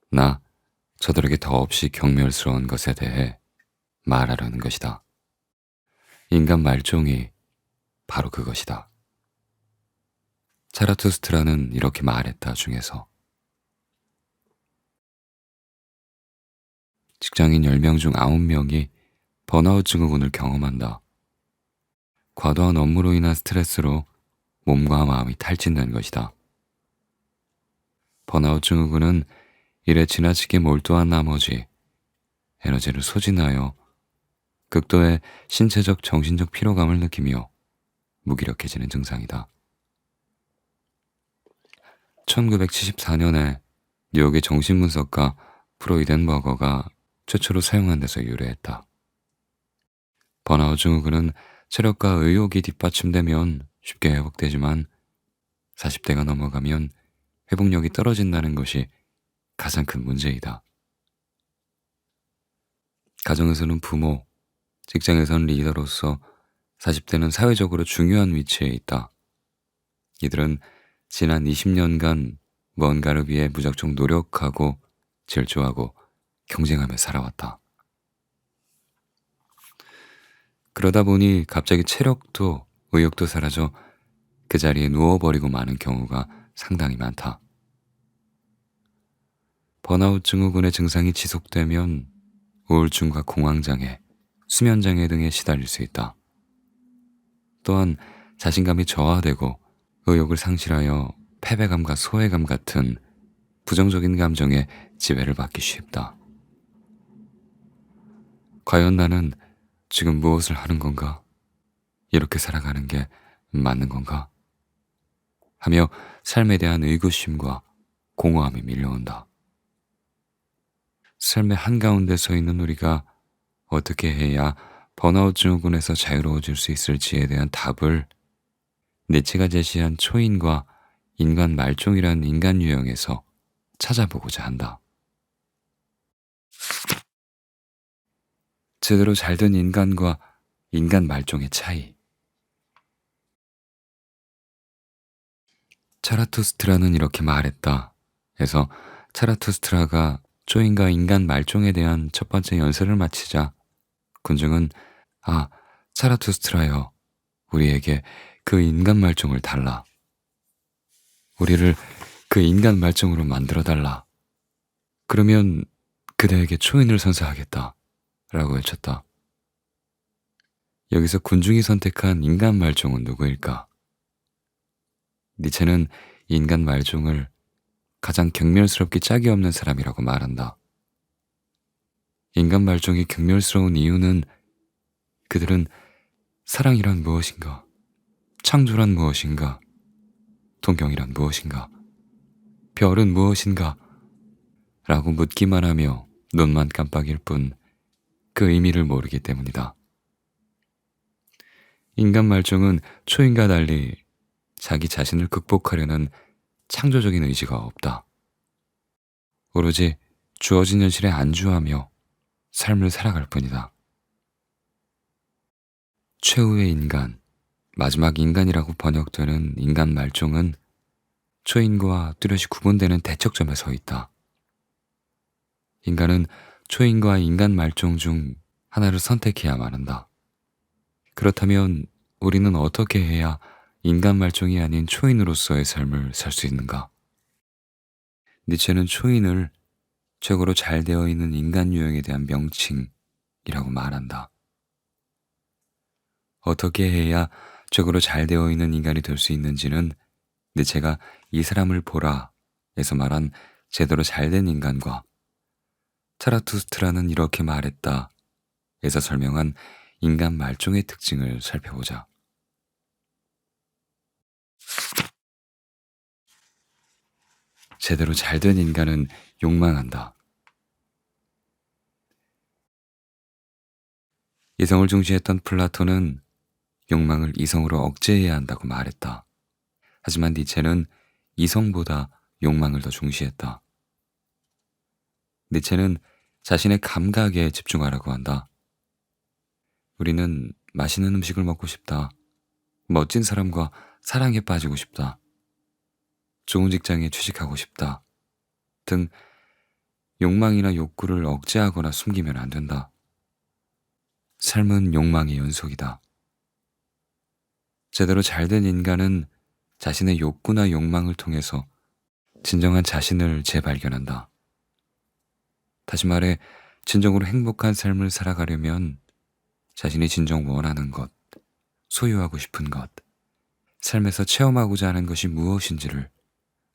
나 저들에게 더없이 경멸스러운 것에 대해 말하려는 것이다. 인간 말종이 바로 그것이다. 차라투스트라는 이렇게 말했다 중에서 직장인 10명 중 9명이 번아웃 증후군을 경험한다. 과도한 업무로 인한 스트레스로 몸과 마음이 탈진된 것이다. 번아웃 증후군은 일에 지나치게 몰두한 나머지 에너지를 소진하여 극도의 신체적 정신적 피로감을 느끼며 무기력해지는 증상이다. 1974년에 뉴욕의 정신분석가 프로이덴버거가 최초로 사용한 데서 유래했다. 번아웃 증후군은 체력과 의욕이 뒷받침되면 쉽게 회복되지만 40대가 넘어가면 회복력이 떨어진다는 것이 가장 큰 문제이다. 가정에서는 부모, 직장에서는 리더로서 40대는 사회적으로 중요한 위치에 있다. 이들은 지난 20년간 뭔가를 위해 무작정 노력하고 질주하고 경쟁하며 살아왔다. 그러다 보니 갑자기 체력도 의욕도 사라져 그 자리에 누워버리고 마는 경우가 상당히 많다. 번아웃 증후군의 증상이 지속되면 우울증과 공황장애, 수면장애 등에 시달릴 수 있다. 또한 자신감이 저하되고 의욕을 상실하여 패배감과 소외감 같은 부정적인 감정에 지배를 받기 쉽다. 과연 나는 지금 무엇을 하는 건가? 이렇게 살아가는 게 맞는 건가? 하며 삶에 대한 의구심과 공허함이 밀려온다. 삶의 한가운데 서 있는 우리가 어떻게 해야 번아웃 증후군에서 자유로워질 수 있을지에 대한 답을 니체가 제시한 초인과 인간 말종이라는 인간 유형에서 찾아보고자 한다. 제대로 잘된 인간과 인간 말종의 차이. 차라투스트라는 이렇게 말했다. 해서 차라투스트라가 초인과 인간 말종에 대한 첫 번째 연설을 마치자 군중은 차라투스트라여, 우리에게 그 인간 말종을 달라. 우리를 그 인간 말종으로 만들어 달라. 그러면 그대에게 초인을 선사하겠다. 라고 외쳤다. 여기서 군중이 선택한 인간 말종은 누구일까? 니체는 인간 말종을 가장 경멸스럽기 짝이 없는 사람이라고 말한다. 인간 말종이 경멸스러운 이유는 그들은 사랑이란 무엇인가? 창조란 무엇인가? 동경이란 무엇인가? 별은 무엇인가? 라고 묻기만 하며 눈만 깜빡일 뿐 그 의미를 모르기 때문이다. 인간 말종은 초인과 달리 자기 자신을 극복하려는 창조적인 의지가 없다. 오로지 주어진 현실에 안주하며 삶을 살아갈 뿐이다. 최후의 인간, 마지막 인간이라고 번역되는 인간 말종은 초인과 뚜렷이 구분되는 대척점에 서 있다. 인간은 초인과 인간 말종 중 하나를 선택해야만 한다. 그렇다면 우리는 어떻게 해야 인간 말종이 아닌 초인으로서의 삶을 살 수 있는가? 니체는 초인을 최고로 잘 되어 있는 인간 유형에 대한 명칭이라고 말한다. 어떻게 해야 최고로 잘 되어 있는 인간이 될 수 있는지는 니체가 이 사람을 보라 에서 말한 제대로 잘된 인간과 차라투스트라는 이렇게 말했다 에서 설명한 인간 말종의 특징을 살펴보자. 제대로 잘된 인간은 욕망한다. 이성을 중시했던 플라톤은 욕망을 이성으로 억제해야 한다고 말했다. 하지만 니체는 이성보다 욕망을 더 중시했다. 니체는 자신의 감각에 집중하라고 한다. 우리는 맛있는 음식을 먹고 싶다. 멋진 사람과 사랑에 빠지고 싶다. 좋은 직장에 취직하고 싶다. 등 욕망이나 욕구를 억제하거나 숨기면 안 된다. 삶은 욕망의 연속이다. 제대로 잘된 인간은 자신의 욕구나 욕망을 통해서 진정한 자신을 재발견한다. 다시 말해, 진정으로 행복한 삶을 살아가려면 자신이 진정 원하는 것, 소유하고 싶은 것, 삶에서 체험하고자 하는 것이 무엇인지를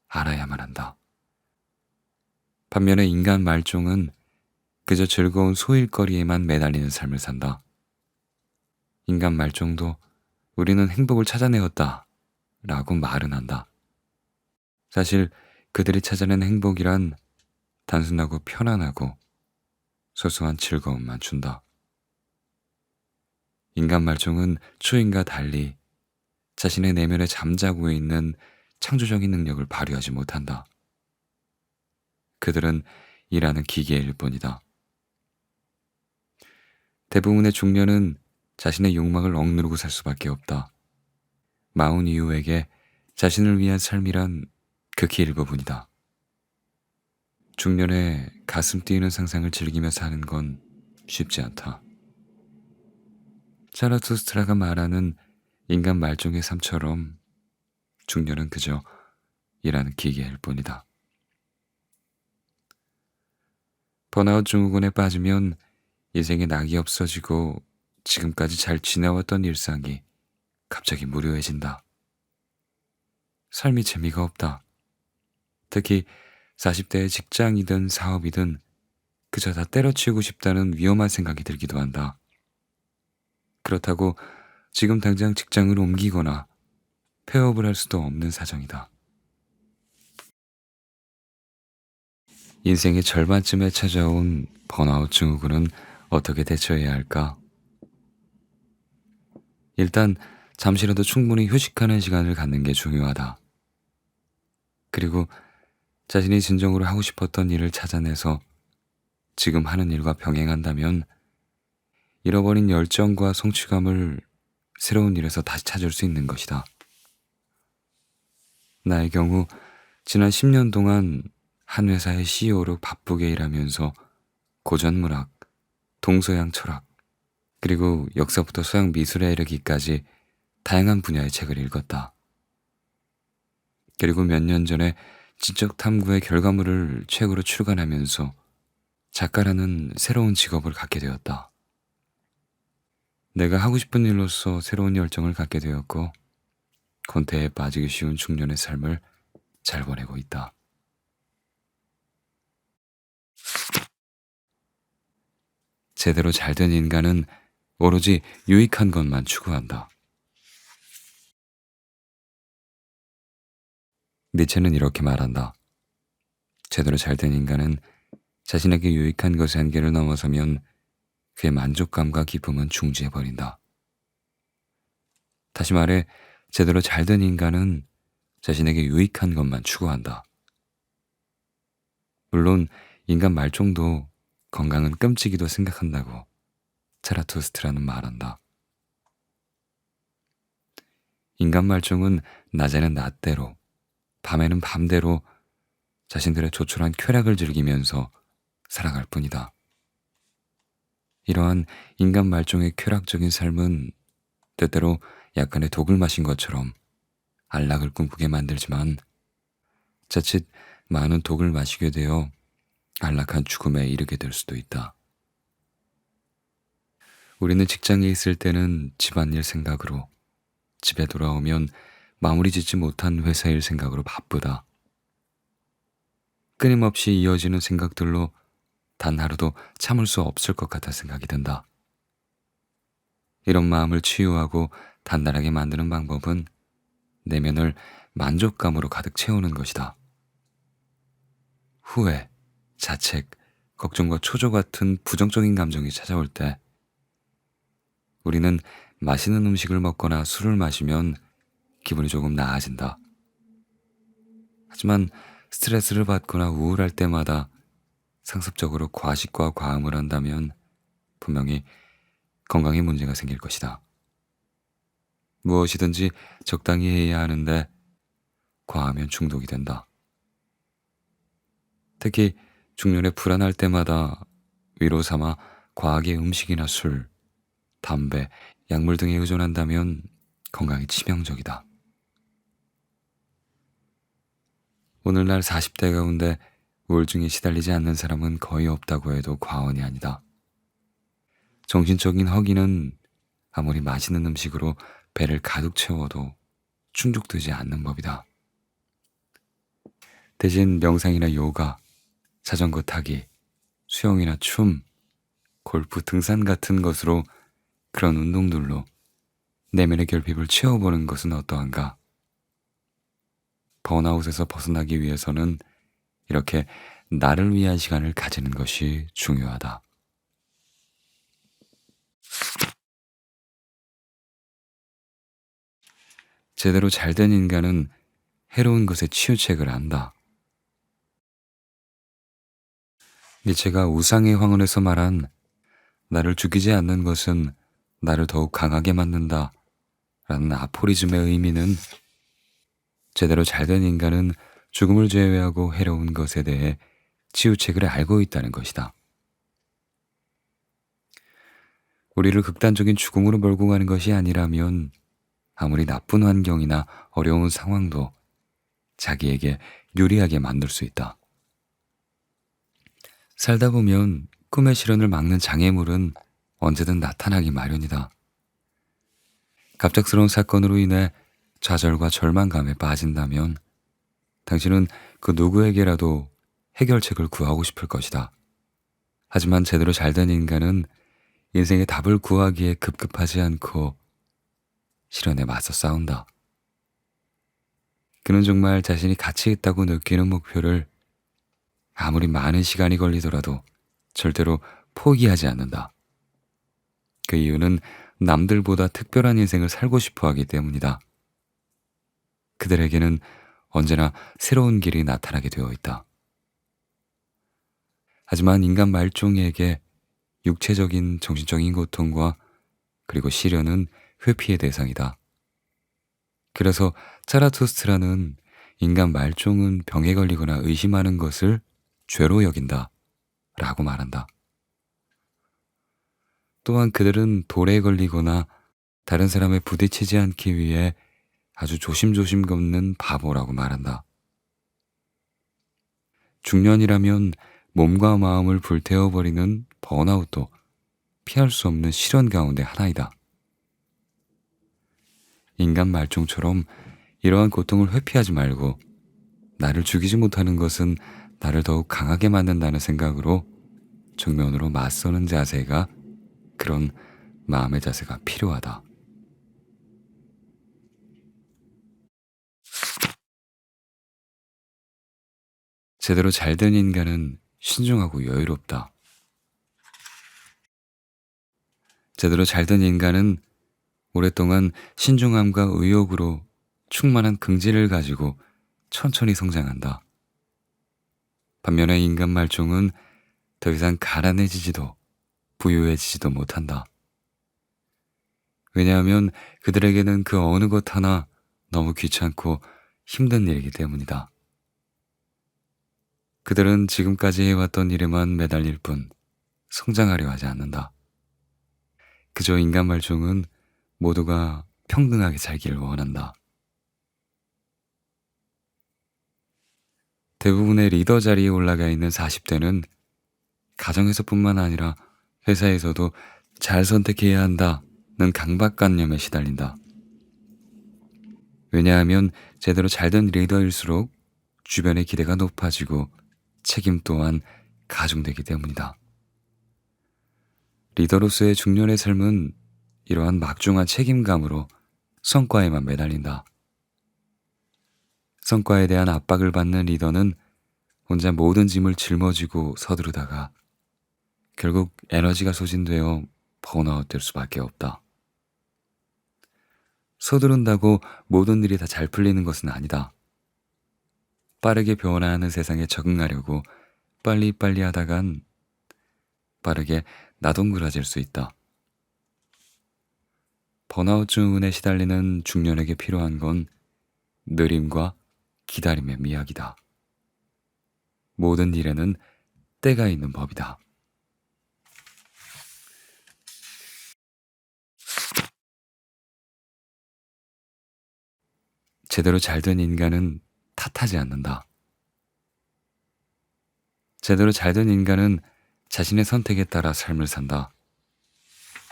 알아야만 한다. 반면에 인간 말종은 그저 즐거운 소일거리에만 매달리는 삶을 산다. 인간 말종도 우리는 행복을 찾아내었다 라고 말은 한다. 사실 그들이 찾아낸 행복이란 단순하고 편안하고 소소한 즐거움만 준다. 인간 말종은 초인과 달리 자신의 내면에 잠자고 있는 창조적인 능력을 발휘하지 못한다. 그들은 일하는 기계일 뿐이다. 대부분의 중년은 자신의 욕망을 억누르고 살 수밖에 없다. 마흔 이후에게 자신을 위한 삶이란 극히 일부분이다. 중년에 가슴 뛰는 상상을 즐기며 사는 건 쉽지 않다. 자라투스트라가 말하는 인간 말종의 삶처럼 중년은 그저 일하는 기계일 뿐이다. 번아웃 증후군에 빠지면 인생의 낙이 없어지고 지금까지 잘 지내왔던 일상이 갑자기 무료해진다. 삶이 재미가 없다. 특히 40대의 직장이든 사업이든 그저 다 때려치우고 싶다는 위험한 생각이 들기도 한다. 그렇다고 지금 당장 직장을 옮기거나 폐업을 할 수도 없는 사정이다. 인생의 절반쯤에 찾아온 번아웃 증후군은 어떻게 대처해야 할까? 일단 잠시라도 충분히 휴식하는 시간을 갖는 게 중요하다. 그리고 자신이 진정으로 하고 싶었던 일을 찾아내서 지금 하는 일과 병행한다면 잃어버린 열정과 성취감을 새로운 일에서 다시 찾을 수 있는 것이다. 나의 경우 지난 10년 동안 한 회사의 CEO로 바쁘게 일하면서 고전문학, 동서양 철학, 그리고 역사부터 서양 미술에 이르기까지 다양한 분야의 책을 읽었다. 그리고 몇 년 전에 지적 탐구의 결과물을 책으로 출간하면서 작가라는 새로운 직업을 갖게 되었다. 내가 하고 싶은 일로서 새로운 열정을 갖게 되었고 권태에 빠지기 쉬운 중년의 삶을 잘 보내고 있다. 제대로 잘된 인간은 오로지 유익한 것만 추구한다. 니체는 이렇게 말한다. 제대로 잘된 인간은 자신에게 유익한 것의 한계를 넘어서면 그의 만족감과 기쁨은 중지해버린다. 다시 말해, 제대로 잘된 인간은 자신에게 유익한 것만 추구한다. 물론 인간 말종도 건강은 끔찍이도 생각한다고 차라투스트라는 말한다. 인간 말종은 낮에는 낮대로, 밤에는 밤대로 자신들의 조촐한 쾌락을 즐기면서 살아갈 뿐이다. 이러한 인간 말종의 쾌락적인 삶은 때때로 약간의 독을 마신 것처럼 안락을 꿈꾸게 만들지만 자칫 많은 독을 마시게 되어 안락한 죽음에 이르게 될 수도 있다. 우리는 직장에 있을 때는 집안일 생각으로, 집에 돌아오면 마무리 짓지 못한 회사 일 생각으로 바쁘다. 끊임없이 이어지는 생각들로 단 하루도 참을 수 없을 것 같아 생각이 든다. 이런 마음을 치유하고 단단하게 만드는 방법은 내면을 만족감으로 가득 채우는 것이다. 후회, 자책, 걱정과 초조 같은 부정적인 감정이 찾아올 때 우리는 맛있는 음식을 먹거나 술을 마시면 기분이 조금 나아진다. 하지만 스트레스를 받거나 우울할 때마다 상습적으로 과식과 과음을 한다면 분명히 건강에 문제가 생길 것이다. 무엇이든지 적당히 해야 하는데 과하면 중독이 된다. 특히 중년에 불안할 때마다 위로 삼아 과하게 음식이나 술, 담배, 약물 등에 의존한다면 건강에 치명적이다. 오늘날 40대 가운데 우울증에 시달리지 않는 사람은 거의 없다고 해도 과언이 아니다. 정신적인 허기는 아무리 맛있는 음식으로 배를 가득 채워도 충족되지 않는 법이다. 대신 명상이나 요가, 자전거 타기, 수영이나 춤, 골프, 등산 같은 것으로 그런 운동들로 내면의 결핍을 채워보는 것은 어떠한가? 번아웃에서 벗어나기 위해서는 이렇게 나를 위한 시간을 가지는 것이 중요하다. 제대로 잘된 인간은 해로운 것에 치유책을 안다. 니체가 우상의 황혼에서 말한 나를 죽이지 않는 것은 나를 더욱 강하게 만든다 라는 아포리즘의 의미는 제대로 잘된 인간은 죽음을 제외하고 해로운 것에 대해 치유책을 알고 있다는 것이다. 우리를 극단적인 죽음으로 몰고 가는 것이 아니라면 아무리 나쁜 환경이나 어려운 상황도 자기에게 유리하게 만들 수 있다. 살다 보면 꿈의 실현을 막는 장애물은 언제든 나타나기 마련이다. 갑작스러운 사건으로 인해 좌절과 절망감에 빠진다면 당신은 그 누구에게라도 해결책을 구하고 싶을 것이다. 하지만 제대로 잘된 인간은 인생의 답을 구하기에 급급하지 않고 실현에 맞서 싸운다. 그는 정말 자신이 가치 있다고 느끼는 목표를 아무리 많은 시간이 걸리더라도 절대로 포기하지 않는다. 그 이유는 남들보다 특별한 인생을 살고 싶어 하기 때문이다. 그들에게는 언제나 새로운 길이 나타나게 되어 있다. 하지만 인간 말종에게 육체적인 정신적인 고통과 그리고 시련은 회피의 대상이다. 그래서 차라투스트라는 인간 말종은 병에 걸리거나 의심하는 것을 죄로 여긴다 라고 말한다. 또한 그들은 돌에 걸리거나 다른 사람에 부딪히지 않기 위해 아주 조심조심 걷는 바보라고 말한다. 중년이라면 몸과 마음을 불태워버리는 번아웃도 피할 수 없는 실현 가운데 하나이다. 인간 말종처럼 이러한 고통을 회피하지 말고 나를 죽이지 못하는 것은 나를 더욱 강하게 만든다는 생각으로 정면으로 맞서는 자세가, 그런 마음의 자세가 필요하다. 제대로 잘된 인간은 신중하고 여유롭다. 제대로 잘된 인간은 오랫동안 신중함과 의욕으로 충만한 긍지를 가지고 천천히 성장한다. 반면에 인간 말종은 더 이상 가난해지지도 부유해지지도 못한다. 왜냐하면 그들에게는 그 어느 것 하나 너무 귀찮고 힘든 일이기 때문이다. 그들은 지금까지 해왔던 일에만 매달릴 뿐 성장하려 하지 않는다. 그저 인간 말종은 모두가 평등하게 살기를 원한다. 대부분의 리더 자리에 올라가 있는 40대는 가정에서뿐만 아니라 회사에서도 잘 선택해야 한다는 강박관념에 시달린다. 왜냐하면 제대로 잘된 리더일수록 주변의 기대가 높아지고 책임 또한 가중되기 때문이다. 리더로서의 중년의 삶은 이러한 막중한 책임감으로 성과에만 매달린다. 성과에 대한 압박을 받는 리더는 혼자 모든 짐을 짊어지고 서두르다가 결국 에너지가 소진되어 번아웃 될 수밖에 없다. 서두른다고 모든 일이 다 잘 풀리는 것은 아니다. 빠르게 변화하는 세상에 적응하려고 빨리빨리 하다간 빠르게 나동그라질 수 있다. 번아웃 증후군에 시달리는 중년에게 필요한 건 느림과 기다림의 미학이다. 모든 일에는 때가 있는 법이다. 제대로 잘 된 인간은 탓하지 않는다. 제대로 잘 된 인간은 자신의 선택에 따라 삶을 산다.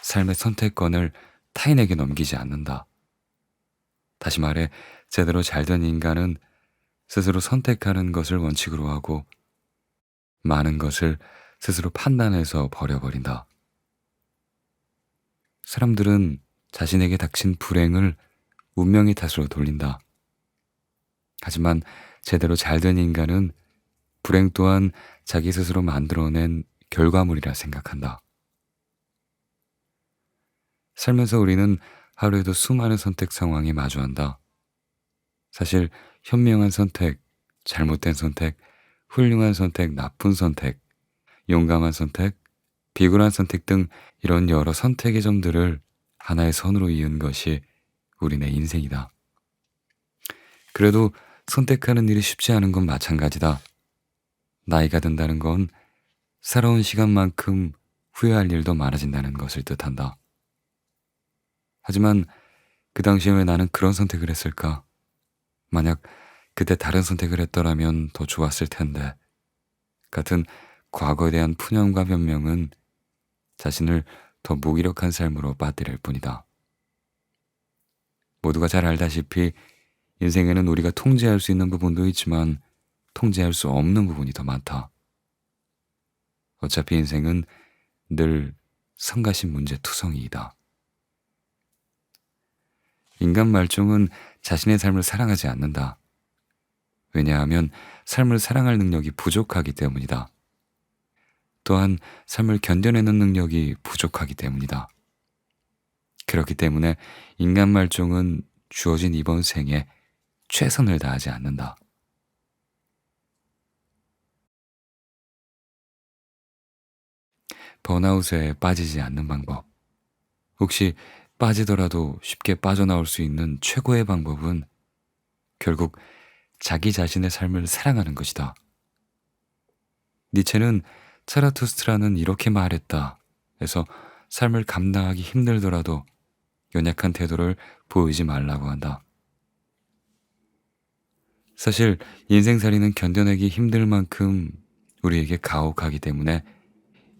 삶의 선택권을 타인에게 넘기지 않는다. 다시 말해, 제대로 잘 된 인간은 스스로 선택하는 것을 원칙으로 하고 많은 것을 스스로 판단해서 버려버린다. 사람들은 자신에게 닥친 불행을 운명의 탓으로 돌린다. 하지만 제대로 잘 된 인간은 불행 또한 자기 스스로 만들어낸 결과물이라 생각한다. 살면서 우리는 하루에도 수많은 선택 상황에 마주한다. 사실 현명한 선택, 잘못된 선택, 훌륭한 선택, 나쁜 선택, 용감한 선택, 비굴한 선택 등 이런 여러 선택의 점들을 하나의 선으로 이은 것이 우리네 인생이다. 그래도 선택하는 일이 쉽지 않은 건 마찬가지다. 나이가 든다는 건 살아온 시간만큼 후회할 일도 많아진다는 것을 뜻한다. 하지만 그 당시에 왜 나는 그런 선택을 했을까? 만약 그때 다른 선택을 했더라면 더 좋았을 텐데. 같은 과거에 대한 푸념과 변명은 자신을 더 무기력한 삶으로 빠뜨릴 뿐이다. 모두가 잘 알다시피 인생에는 우리가 통제할 수 있는 부분도 있지만 통제할 수 없는 부분이 더 많다. 어차피 인생은 늘 성가신 문제투성이이다. 인간 말종은 자신의 삶을 사랑하지 않는다. 왜냐하면 삶을 사랑할 능력이 부족하기 때문이다. 또한 삶을 견뎌내는 능력이 부족하기 때문이다. 그렇기 때문에 인간 말종은 주어진 이번 생에 최선을 다하지 않는다. 번아웃에 빠지지 않는 방법. 혹시 빠지더라도 쉽게 빠져나올 수 있는 최고의 방법은 결국 자기 자신의 삶을 사랑하는 것이다. 니체는 차라투스트라는 이렇게 말했다 해서 삶을 감당하기 힘들더라도 연약한 태도를 보이지 말라고 한다. 사실 인생살이는 견뎌내기 힘들 만큼 우리에게 가혹하기 때문에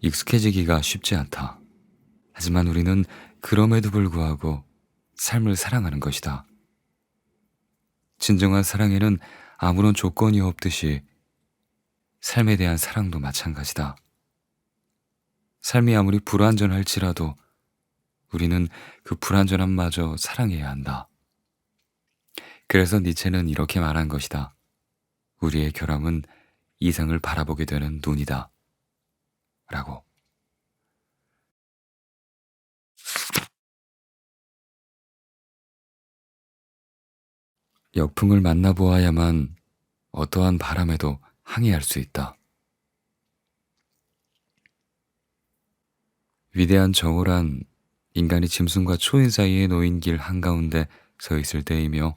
익숙해지기가 쉽지 않다. 하지만 우리는 그럼에도 불구하고 삶을 사랑하는 것이다. 진정한 사랑에는 아무런 조건이 없듯이 삶에 대한 사랑도 마찬가지다. 삶이 아무리 불완전할지라도 우리는 그 불완전함마저 사랑해야 한다. 그래서 니체는 이렇게 말한 것이다. 우리의 결함은 이성을 바라보게 되는 눈이다. 라고. 역풍을 만나보아야만 어떠한 바람에도 항해할 수 있다. 위대한 정오란 인간이 짐승과 초인 사이에 놓인 길 한가운데 서 있을 때이며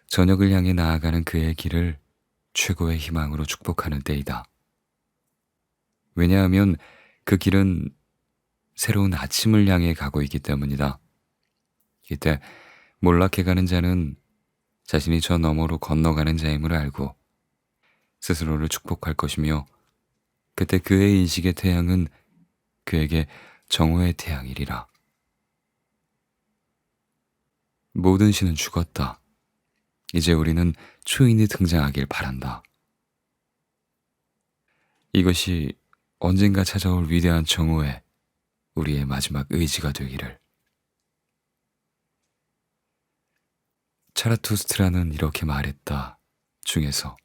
저녁을 향해 나아가는 그의 길을 최고의 희망으로 축복하는 때이다. 왜냐하면 그 길은 새로운 아침을 향해 가고 있기 때문이다. 이때 몰락해가는 자는 자신이 저 너머로 건너가는 자임을 알고 스스로를 축복할 것이며 그때 그의 인식의 태양은 그에게 정오의 태양이리라. 모든 신은 죽었다. 이제 우리는 초인이 등장하길 바란다. 이것이 언젠가 찾아올 위대한 정오에 우리의 마지막 의지가 되기를. 차라투스트라는 이렇게 말했다 중에서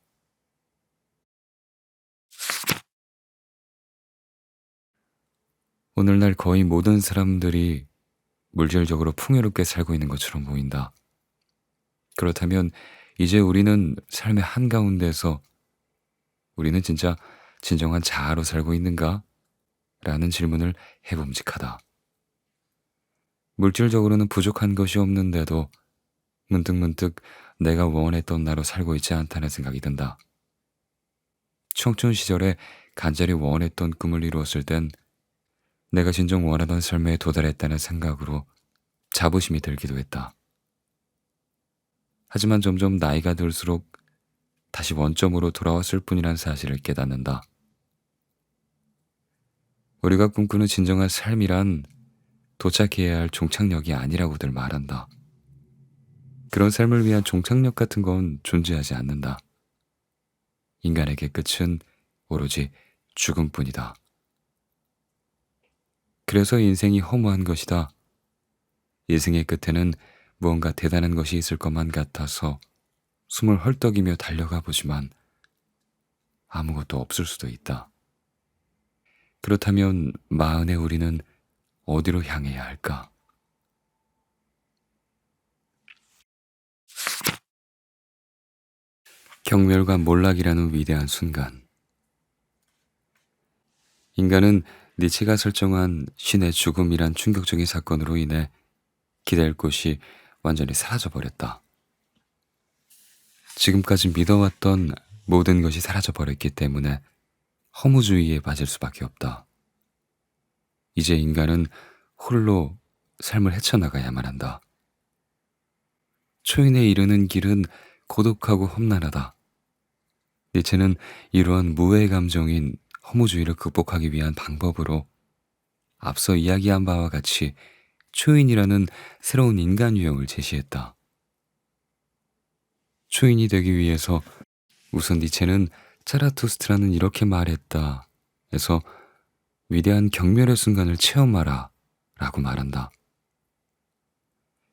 오늘날 거의 모든 사람들이 물질적으로 풍요롭게 살고 있는 것처럼 보인다. 그렇다면 이제 우리는 삶의 한가운데서 우리는 진짜 진정한 자아로 살고 있는가? 라는 질문을 해봄직하다. 물질적으로는 부족한 것이 없는데도 문득문득 내가 원했던 나로 살고 있지 않다는 생각이 든다. 청춘 시절에 간절히 원했던 꿈을 이루었을 땐 내가 진정 원하던 삶에 도달했다는 생각으로 자부심이 들기도 했다. 하지만 점점 나이가 들수록 다시 원점으로 돌아왔을 뿐이란 사실을 깨닫는다. 우리가 꿈꾸는 진정한 삶이란 도착해야 할 종착역이 아니라고들 말한다. 그런 삶을 위한 종착역 같은 건 존재하지 않는다. 인간에게 끝은 오로지 죽음뿐이다. 그래서 인생이 허무한 것이다. 인생의 끝에는 무언가 대단한 것이 있을 것만 같아서 숨을 헐떡이며 달려가 보지만 아무것도 없을 수도 있다. 그렇다면 마흔의 우리는 어디로 향해야 할까? 경멸과 몰락이라는 위대한 순간. 인간은 니체가 설정한 신의 죽음이란 충격적인 사건으로 인해 기댈 곳이 완전히 사라져버렸다. 지금까지 믿어왔던 모든 것이 사라져버렸기 때문에 허무주의에 빠질 수밖에 없다. 이제 인간은 홀로 삶을 헤쳐나가야만 한다. 초인에 이르는 길은 고독하고 험난하다. 니체는 이러한 무해 감정인 허무주의를 극복하기 위한 방법으로 앞서 이야기한 바와 같이 초인이라는 새로운 인간 유형을 제시했다. 초인이 되기 위해서 우선 니체는 차라투스트라는 이렇게 말했다 해서 위대한 경멸의 순간을 체험하라 라고 말한다.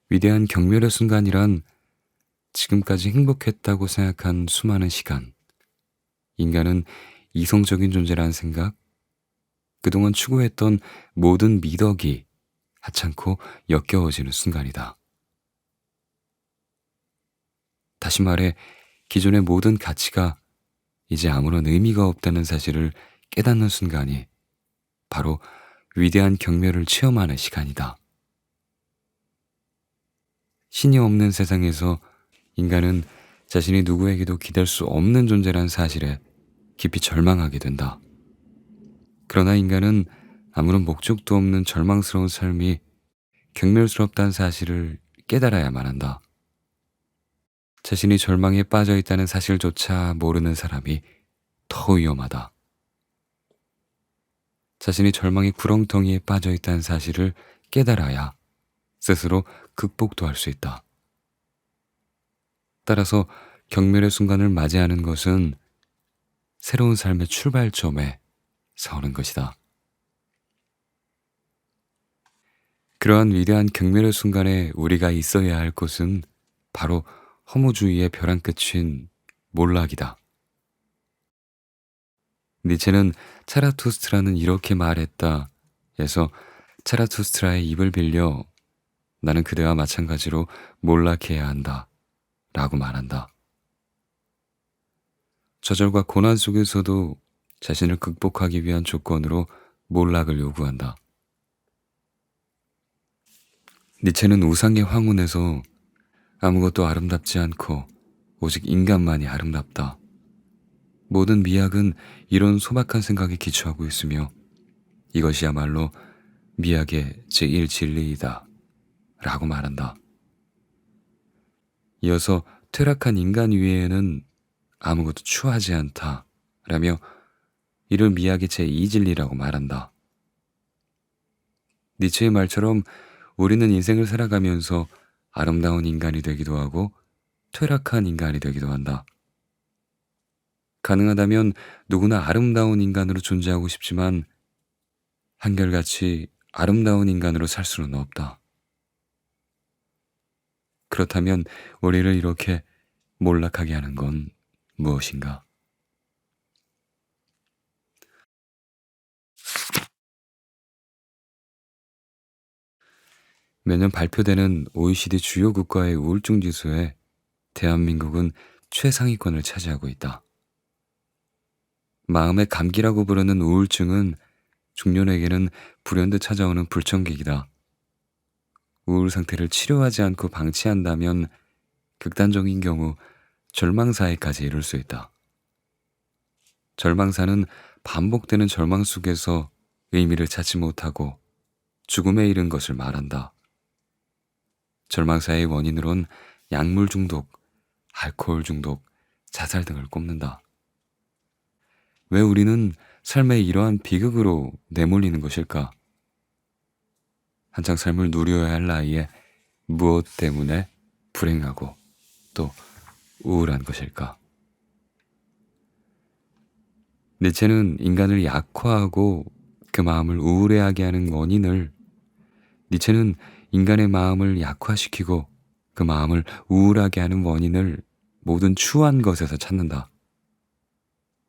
위대한 경멸의 순간이란 지금까지 행복했다고 생각한 수많은 시간, 인간은 이성적인 존재라는 생각, 그동안 추구했던 모든 미덕이 하찮고 역겨워지는 순간이다. 다시 말해 기존의 모든 가치가 이제 아무런 의미가 없다는 사실을 깨닫는 순간이 바로 위대한 경멸을 체험하는 시간이다. 신이 없는 세상에서 인간은 자신이 누구에게도 기댈 수 없는 존재란 사실에 깊이 절망하게 된다. 그러나 인간은 아무런 목적도 없는 절망스러운 삶이 경멸스럽다는 사실을 깨달아야만 한다. 자신이 절망에 빠져 있다는 사실조차 모르는 사람이 더 위험하다. 자신이 절망의 구렁텅이에 빠져 있다는 사실을 깨달아야 스스로 극복도 할 수 있다. 따라서 경멸의 순간을 맞이하는 것은 새로운 삶의 출발점에 서는 것이다. 그러한 위대한 경멸의 순간에 우리가 있어야 할 곳은 바로 허무주의의 벼랑 끝인 몰락이다. 니체는 차라투스트라는 이렇게 말했다 해서 차라투스트라의 입을 빌려 나는 그대와 마찬가지로 몰락해야 한다 라고 말한다. 좌절과 고난 속에서도 자신을 극복하기 위한 조건으로 몰락을 요구한다. 니체는 우상의 황혼에서 아무것도 아름답지 않고 오직 인간만이 아름답다. 모든 미학은 이런 소박한 생각에 기초하고 있으며 이것이야말로 미학의 제1진리이다 라고 말한다. 이어서 퇴락한 인간 위에는 아무것도 추하지 않다 라며 이를 미학의 제2진리라고 말한다. 니체의 말처럼 우리는 인생을 살아가면서 아름다운 인간이 되기도 하고 퇴락한 인간이 되기도 한다. 가능하다면 누구나 아름다운 인간으로 존재하고 싶지만 한결같이 아름다운 인간으로 살 수는 없다. 그렇다면 우리를 이렇게 몰락하게 하는 건 무엇인가? 매년 발표되는 OECD 주요 국가의 우울증 지수에 대한민국은 최상위권을 차지하고 있다. 마음의 감기라고 부르는 우울증은 중년에게는 불현듯 찾아오는 불청객이다. 우울 상태를 치료하지 않고 방치한다면 극단적인 경우 절망사에까지 이를 수 있다. 절망사는 반복되는 절망 속에서 의미를 찾지 못하고 죽음에 이른 것을 말한다. 절망사의 원인으론 약물 중독, 알코올 중독, 자살 등을 꼽는다. 왜 우리는 삶의 이러한 비극으로 내몰리는 것일까? 한창 삶을 누려야 할 나이에 무엇 때문에 불행하고 또 우울한 것일까? 니체는 인간을 약화하고 그 마음을 우울해하게 하는 원인을, 니체는 인간의 마음을 약화시키고 그 마음을 우울하게 하는 원인을 모든 추한 것에서 찾는다.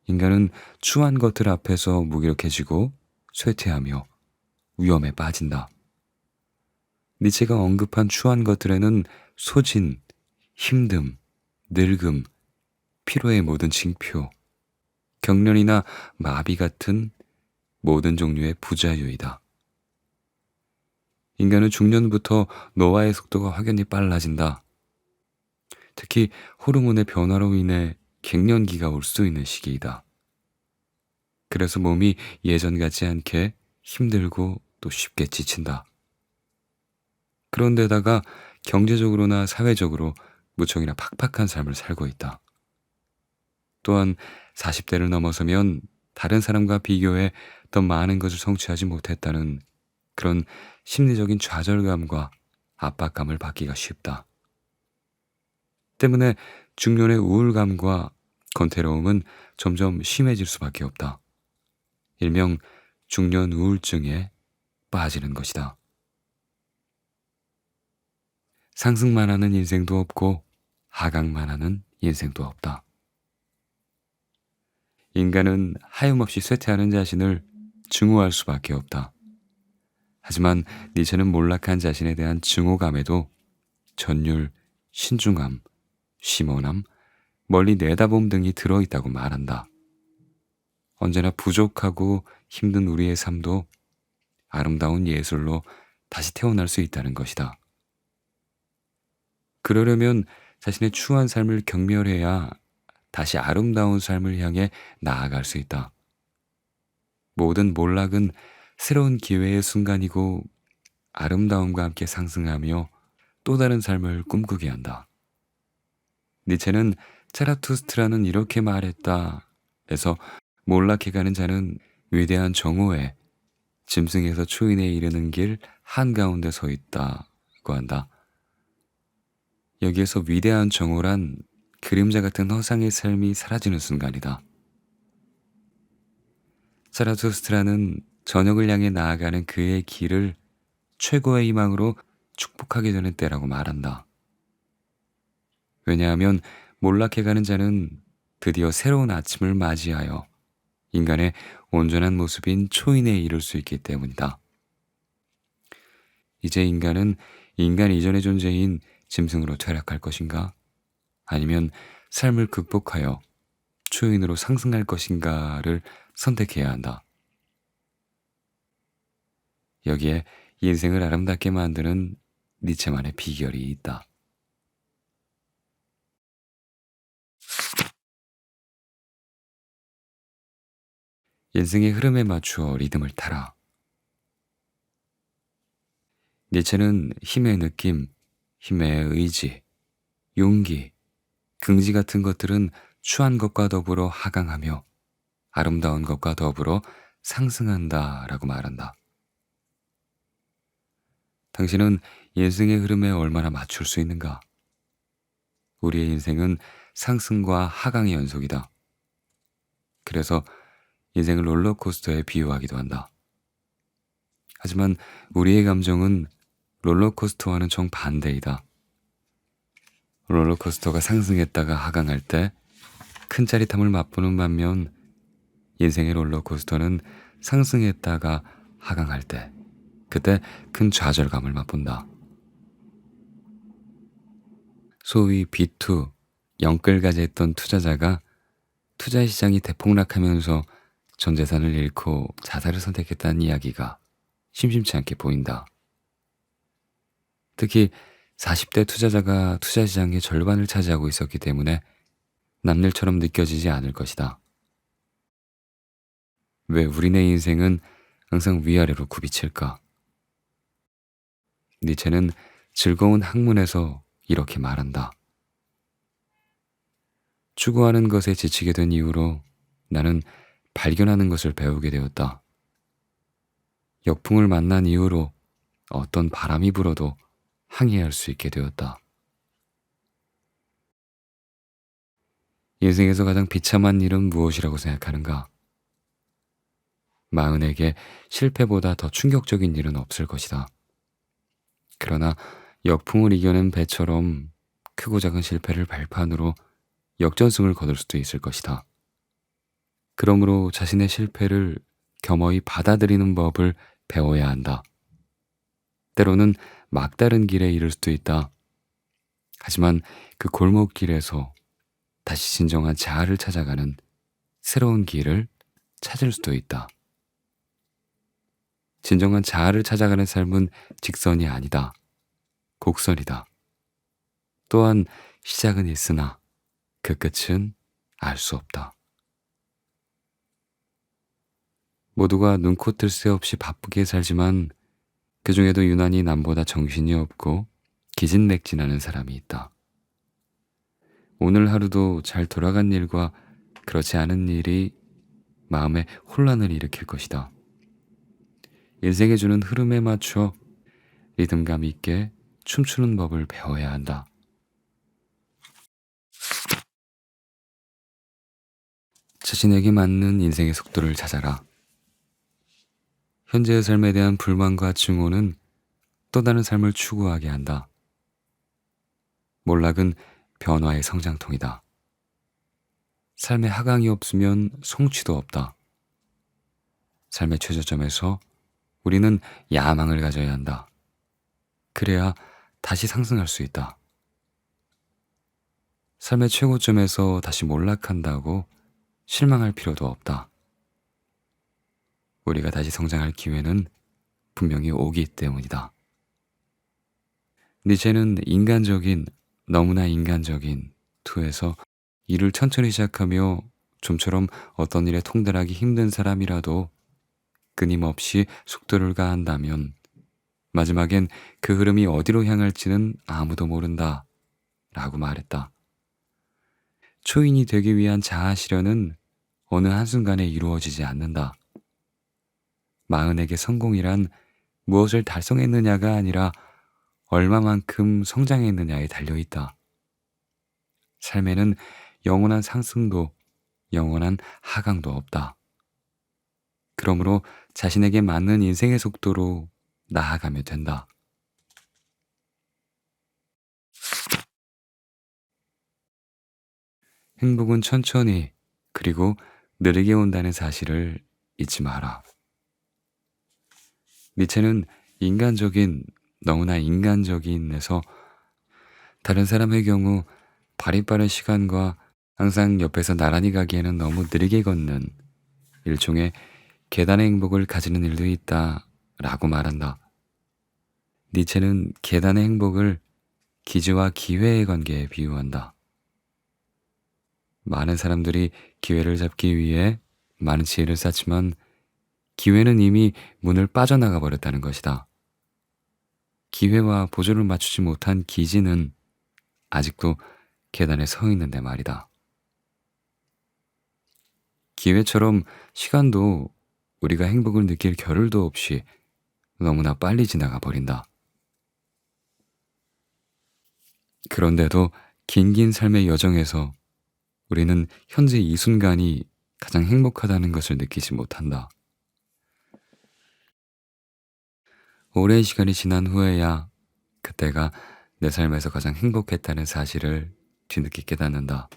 인간은 추한 것들 앞에서 무기력해지고 쇠퇴하며 위험에 빠진다. 니체가 언급한 추한 것들에는 소진, 힘듦, 늙음, 피로의 모든 징표, 경련이나 마비 같은 모든 종류의 부자유이다. 인간은 중년부터 노화의 속도가 확연히 빨라진다. 특히 호르몬의 변화로 인해 갱년기가 올 수 있는 시기이다. 그래서 몸이 예전 같지 않게 힘들고 또 쉽게 지친다. 그런데다가 경제적으로나 사회적으로 무척이나 팍팍한 삶을 살고 있다. 또한 40대를 넘어서면 다른 사람과 비교해 더 많은 것을 성취하지 못했다는 그런 심리적인 좌절감과 압박감을 받기가 쉽다. 때문에 중년의 우울감과 권태로움은 점점 심해질 수밖에 없다. 일명 중년 우울증에 빠지는 것이다. 상승만 하는 인생도 없고 하강만 하는 인생도 없다. 인간은 하염없이 쇠퇴하는 자신을 증오할 수밖에 없다. 하지만 니체는 몰락한 자신에 대한 증오감에도 전율, 신중함, 심오함, 멀리 내다봄 등이 들어있다고 말한다. 언제나 부족하고 힘든 우리의 삶도 아름다운 예술로 다시 태어날 수 있다는 것이다. 그러려면 자신의 추한 삶을 경멸해야 다시 아름다운 삶을 향해 나아갈 수 있다. 모든 몰락은 새로운 기회의 순간이고 아름다움과 함께 상승하며 또 다른 삶을 꿈꾸게 한다. 니체는 차라투스트라는 이렇게 말했다 에서 몰락해가는 자는 위대한 정오에 짐승에서 초인에 이르는 길 한가운데 서 있다고 한다. 여기에서 위대한 정오란 그림자 같은 허상의 삶이 사라지는 순간이다. 차라투스트라는 저녁을 향해 나아가는 그의 길을 최고의 희망으로 축복하게 되는 때라고 말한다. 왜냐하면 몰락해가는 자는 드디어 새로운 아침을 맞이하여 인간의 온전한 모습인 초인에 이를 수 있기 때문이다. 이제 인간은 인간 이전의 존재인 짐승으로 퇴락할 것인가? 아니면 삶을 극복하여 초인으로 상승할 것인가를 선택해야 한다. 여기에 인생을 아름답게 만드는 니체만의 비결이 있다. 인생의 흐름에 맞추어 리듬을 타라. 니체는 힘의 느낌, 힘의 의지, 용기, 긍지 같은 것들은 추한 것과 더불어 하강하며 아름다운 것과 더불어 상승한다라고 말한다. 당신은 인생의 흐름에 얼마나 맞출 수 있는가? 우리의 인생은 상승과 하강의 연속이다. 그래서 인생을 롤러코스터에 비유하기도 한다. 하지만 우리의 감정은 롤러코스터와는 정반대이다. 롤러코스터가 상승했다가 하강할 때 큰 짜릿함을 맛보는 반면 인생의 롤러코스터는 상승했다가 하강할 때 그때 큰 좌절감을 맛본다. 소위 B2, 영끌까지 했던 투자자가 투자 시장이 대폭락하면서 전 재산을 잃고 자살을 선택했다는 이야기가 심심치 않게 보인다. 특히 40대 투자자가 투자 시장의 절반을 차지하고 있었기 때문에 남일처럼 느껴지지 않을 것이다. 왜 우리네 인생은 항상 위아래로 굽이칠까? 니체는 즐거운 학문에서 이렇게 말한다. 추구하는 것에 지치게 된 이후로 나는 발견하는 것을 배우게 되었다. 역풍을 만난 이후로 어떤 바람이 불어도 항해할 수 있게 되었다. 인생에서 가장 비참한 일은 무엇이라고 생각하는가? 마흔에게 실패보다 더 충격적인 일은 없을 것이다. 그러나 역풍을 이겨낸 배처럼 크고 작은 실패를 발판으로 역전승을 거둘 수도 있을 것이다. 그러므로 자신의 실패를 겸허히 받아들이는 법을 배워야 한다. 때로는 막다른 길에 이를 수도 있다. 하지만 그 골목길에서 다시 진정한 자아를 찾아가는 새로운 길을 찾을 수도 있다. 진정한 자아를 찾아가는 삶은 직선이 아니다. 곡선이다. 또한 시작은 있으나 그 끝은 알 수 없다. 모두가 눈코 뜰 새 없이 바쁘게 살지만 그 중에도 유난히 남보다 정신이 없고 기진맥진하는 사람이 있다. 오늘 하루도 잘 돌아간 일과 그렇지 않은 일이 마음에 혼란을 일으킬 것이다. 인생에 주는 흐름에 맞춰 리듬감 있게 춤추는 법을 배워야 한다. 자신에게 맞는 인생의 속도를 찾아라. 현재의 삶에 대한 불만과 증오는 또 다른 삶을 추구하게 한다. 몰락은 변화의 성장통이다. 삶에 하강이 없으면 성취도 없다. 삶의 최저점에서 우리는 야망을 가져야 한다. 그래야 다시 상승할 수 있다. 삶의 최고점에서 다시 몰락한다고 실망할 필요도 없다. 우리가 다시 성장할 기회는 분명히 오기 때문이다. 니체는 인간적인, 너무나 인간적인 투에서 일을 천천히 시작하며 좀처럼 어떤 일에 통달하기 힘든 사람이라도 끊임없이 속도를 가한다면 마지막엔 그 흐름이 어디로 향할지는 아무도 모른다 라고 말했다. 초인이 되기 위한 자아 실현은 어느 한순간에 이루어지지 않는다. 마흔에게 성공이란 무엇을 달성했느냐가 아니라 얼마만큼 성장했느냐에 달려있다. 삶에는 영원한 상승도 영원한 하강도 없다. 그러므로 자신에게 맞는 인생의 속도로 나아가면 된다. 행복은 천천히 그리고 느리게 온다는 사실을 잊지 마라. 니체는 인간적인, 너무나 인간적인에서 다른 사람의 경우 발이 빠른 시간과 항상 옆에서 나란히 가기에는 너무 느리게 걷는 일종의 계단의 행복을 가지는 일도 있다 라고 말한다. 니체는 계단의 행복을 기지와 기회의 관계에 비유한다. 많은 사람들이 기회를 잡기 위해 많은 지혜를 쌓지만 기회는 이미 문을 빠져나가 버렸다는 것이다. 기회와 보조를 맞추지 못한 기지는 아직도 계단에 서 있는데 말이다. 기회처럼 시간도 우리가 행복을 느낄 겨를도 없이 너무나 빨리 지나가 버린다. 그런데도 긴긴 삶의 여정에서 우리는 현재 이 순간이 가장 행복하다는 것을 느끼지 못한다. 오랜 시간이 지난 후에야 그때가 내 삶에서 가장 행복했다는 사실을 뒤늦게 깨닫는다.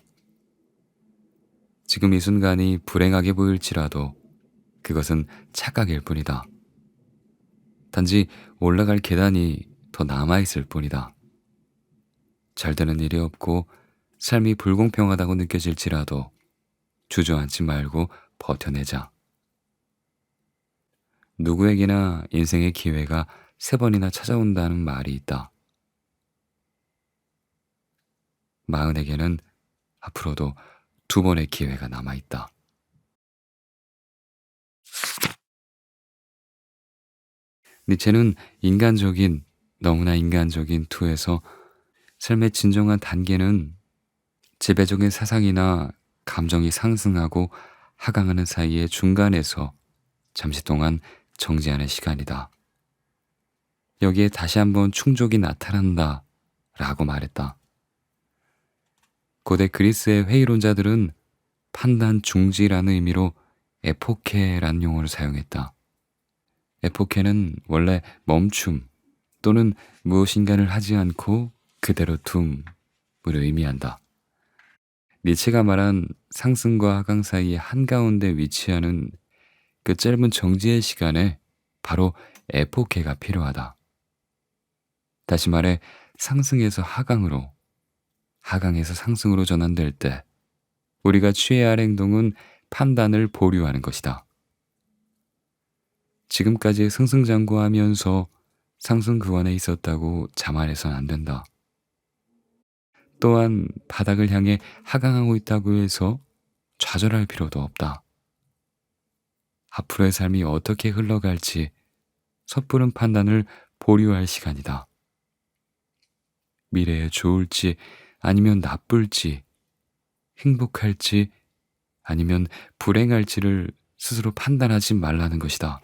지금 이 순간이 불행하게 보일지라도 그것은 착각일 뿐이다. 단지 올라갈 계단이 더 남아있을 뿐이다. 잘 되는 일이 없고 삶이 불공평하다고 느껴질지라도 주저앉지 말고 버텨내자. 누구에게나 인생의 기회가 3번이나 찾아온다는 말이 있다. 마흔에게는 앞으로도 2번의 기회가 남아있다. 니체는 인간적인, 너무나 인간적인 투에서 삶의 진정한 단계는 지배적인 사상이나 감정이 상승하고 하강하는 사이의 중간에서 잠시 동안 정지하는 시간이다. 여기에 다시 한번 충족이 나타난다 라고 말했다. 고대 그리스의 회의론자들은 판단 중지라는 의미로 에포케라는 용어를 사용했다. 에포케는 원래 멈춤 또는 무엇인가를 하지 않고 그대로 둠을 의미한다. 니체가 말한 상승과 하강 사이의 한가운데 위치하는 그 짧은 정지의 시간에 바로 에포케가 필요하다. 다시 말해 상승에서 하강으로, 하강에서 상승으로 전환될 때 우리가 취해야 할 행동은 판단을 보류하는 것이다. 지금까지 승승장구하면서 상승 구간에 있었다고 자만해서는 안 된다. 또한 바닥을 향해 하강하고 있다고 해서 좌절할 필요도 없다. 앞으로의 삶이 어떻게 흘러갈지 섣부른 판단을 보류할 시간이다. 미래에 좋을지 아니면 나쁠지, 행복할지 아니면 불행할지를 스스로 판단하지 말라는 것이다.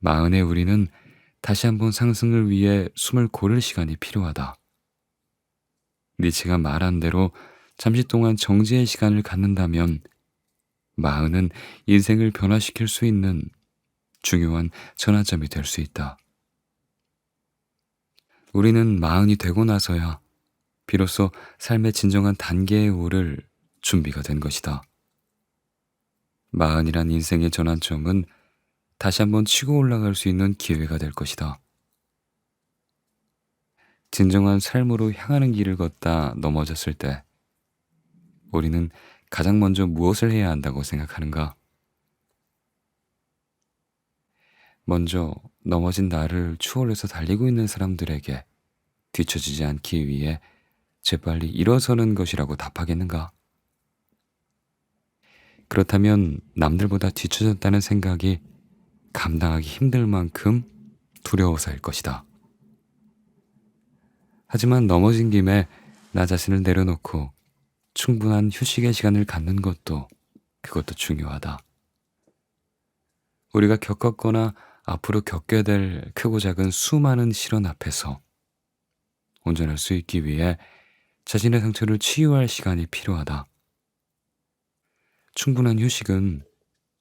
마흔의 우리는 다시 한번 상승을 위해 숨을 고를 시간이 필요하다. 니체가 말한 대로 잠시 동안 정지의 시간을 갖는다면 마흔은 인생을 변화시킬 수 있는 중요한 전환점이 될 수 있다. 우리는 마흔이 되고 나서야 비로소 삶의 진정한 단계에 오를 준비가 된 것이다. 마흔이란 인생의 전환점은 다시 한번 치고 올라갈 수 있는 기회가 될 것이다. 진정한 삶으로 향하는 길을 걷다 넘어졌을 때 우리는 가장 먼저 무엇을 해야 한다고 생각하는가? 먼저 넘어진 나를 추월해서 달리고 있는 사람들에게 뒤처지지 않기 위해 재빨리 일어서는 것이라고 답하겠는가? 그렇다면 남들보다 뒤처졌다는 생각이 감당하기 힘들 만큼 두려워서일 것이다. 하지만 넘어진 김에 나 자신을 내려놓고 충분한 휴식의 시간을 갖는 것도 그것도 중요하다. 우리가 겪었거나 앞으로 겪게 될 크고 작은 수많은 시련 앞에서 온전할 수 있기 위해 자신의 상처를 치유할 시간이 필요하다. 충분한 휴식은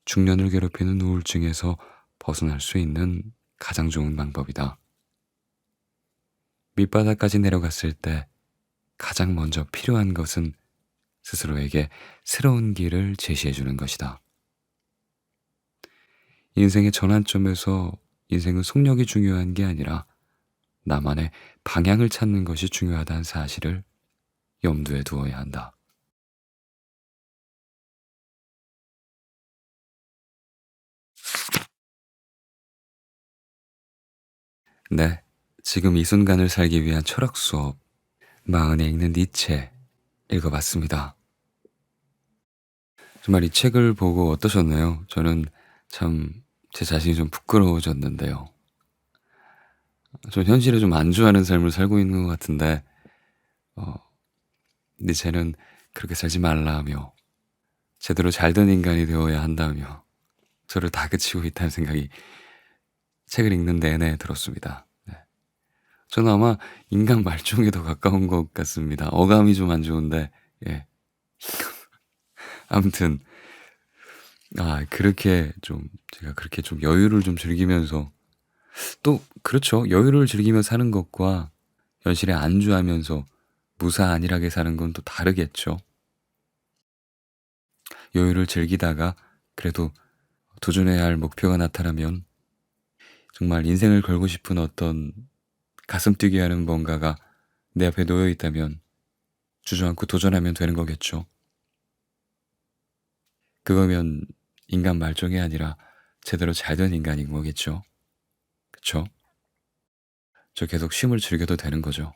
중년을 괴롭히는 우울증에서 벗어날 수 있는 가장 좋은 방법이다. 밑바닥까지 내려갔을 때 가장 먼저 필요한 것은 스스로에게 새로운 길을 제시해 주는 것이다. 인생의 전환점에서 인생은 속력이 중요한 게 아니라 나만의 방향을 찾는 것이 중요하다는 사실을 염두에 두어야 한다. 네, 지금 이 순간을 살기 위한 철학 수업, 마흔에 읽는 니체 읽어봤습니다. 정말 이 책을 보고 어떠셨나요? 저는 참 제 자신이 좀 부끄러워졌는데요. 좀 현실에 좀 안주하는 삶을 살고 있는 것 같은데 니체는 그렇게 살지 말라며 제대로 잘된 인간이 되어야 한다며 저를 다그치고 있다는 생각이 책을 읽는 내내 들었습니다. 네. 저는 아마 인간 말종에 더 가까운 것 같습니다. 어감이 좀 안 좋은데 예. 아무튼 그렇게 좀 제가 그렇게 좀 여유를 좀 즐기면서 또 그렇죠. 여유를 즐기며 사는 것과 현실에 안주하면서 무사안일하게 사는 건 또 다르겠죠. 여유를 즐기다가 그래도 도전해야 할 목표가 나타나면 정말 인생을 걸고 싶은 어떤 가슴 뛰게 하는 뭔가가 내 앞에 놓여 있다면 주저앉고 도전하면 되는 거겠죠. 그거면 인간 말종이 아니라 제대로 잘된 인간인 거겠죠. 그쵸? 저 계속 쉼을 즐겨도 되는 거죠.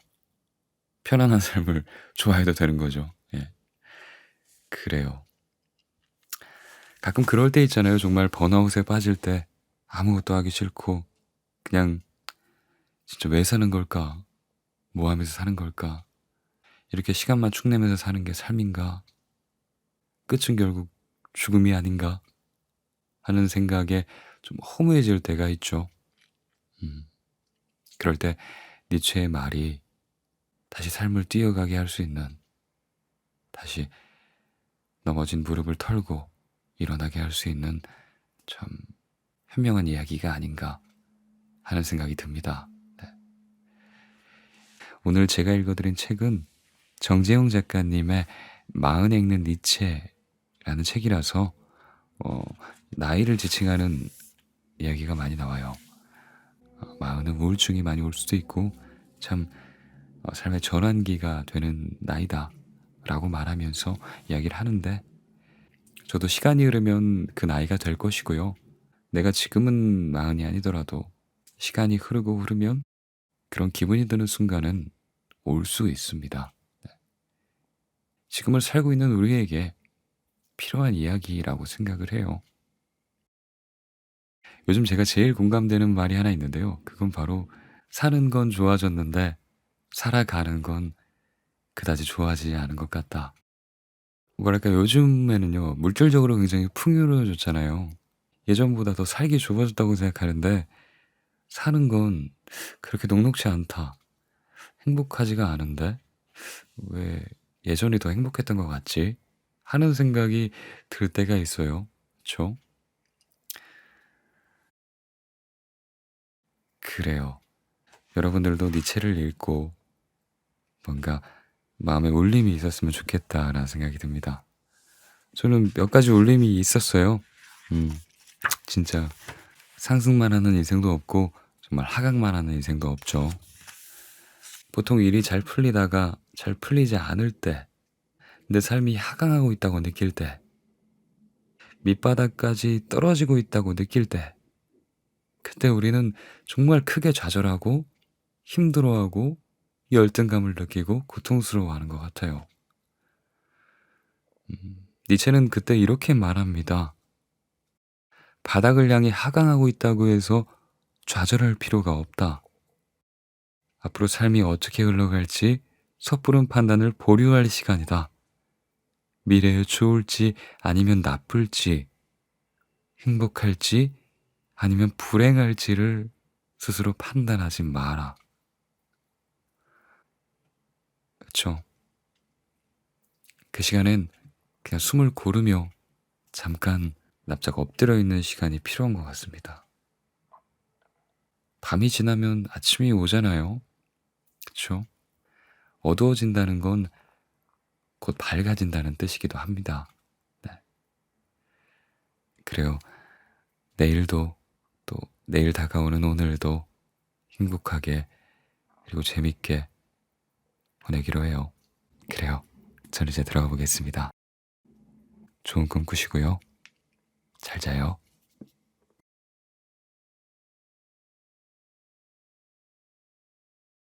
편안한 삶을 좋아해도 되는 거죠. 예. 그래요. 가끔 그럴 때 있잖아요. 정말 번아웃에 빠질 때 아무것도 하기 싫고 그냥 진짜 왜 사는 걸까? 뭐 하면서 사는 걸까? 이렇게 시간만 축내면서 사는 게 삶인가? 끝은 결국 죽음이 아닌가? 하는 생각에 좀 허무해질 때가 있죠. 음, 그럴 때 니체의 말이 다시 삶을 뛰어가게 할 수 있는, 다시 넘어진 무릎을 털고 일어나게 할 수 있는 참 현명한 이야기가 아닌가 하는 생각이 듭니다. 네. 오늘 제가 읽어드린 책은 정재용 작가님의 마흔 읽는 니체라는 책이라서 어, 나이를 지칭하는 이야기가 많이 나와요. 마흔은 우울증이 많이 올 수도 있고 참 삶의 전환기가 되는 나이다 라고 말하면서 이야기를 하는데, 저도 시간이 흐르면 그 나이가 될 것이고요. 내가 지금은 마흔이 아니더라도 시간이 흐르고 흐르면 그런 기분이 드는 순간은 올 수 있습니다. 지금을 살고 있는 우리에게 필요한 이야기라고 생각을 해요. 요즘 제가 제일 공감되는 말이 하나 있는데요. 그건 바로 사는 건 좋아졌는데 살아가는 건 그다지 좋아지지 않은 것 같다. 뭐랄까 요즘에는요. 물질적으로 굉장히 풍요로워졌잖아요. 예전보다 더 살기 좋아졌다고 생각하는데 사는 건 그렇게 녹록지 않다. 행복하지가 않은데 왜 예전이 더 행복했던 것 같지? 하는 생각이 들 때가 있어요. 그쵸? 그래요. 여러분들도 니체를 읽고 뭔가 마음에 울림이 있었으면 좋겠다라는 생각이 듭니다. 저는 몇 가지 울림이 있었어요. 음, 진짜 상승만 하는 인생도 없고 정말 하강만 하는 인생도 없죠. 보통 일이 잘 풀리다가 잘 풀리지 않을 때, 내 삶이 하강하고 있다고 느낄 때, 밑바닥까지 떨어지고 있다고 느낄 때, 그때 우리는 정말 크게 좌절하고 힘들어하고 열등감을 느끼고 고통스러워하는 것 같아요. 니체는 그때 이렇게 말합니다. 바닥을 향해 하강하고 있다고 해서 좌절할 필요가 없다. 앞으로 삶이 어떻게 흘러갈지 섣부른 판단을 보류할 시간이다. 미래에 좋을지 아니면 나쁠지, 행복할지 아니면 불행할지를 스스로 판단하지 마라. 그쵸? 그 시간엔 그냥 숨을 고르며 잠깐 납작 엎드려 있는 시간이 필요한 것 같습니다. 밤이 지나면 아침이 오잖아요. 그쵸? 어두워진다는 건 곧 밝아진다는 뜻이기도 합니다. 네. 그래요. 내일도, 또 내일 다가오는 오늘도 행복하게 그리고 재밌게 보내기로 해요. 그래요. 저는 이제 들어가 보겠습니다. 좋은 꿈 꾸시고요. 잘 자요.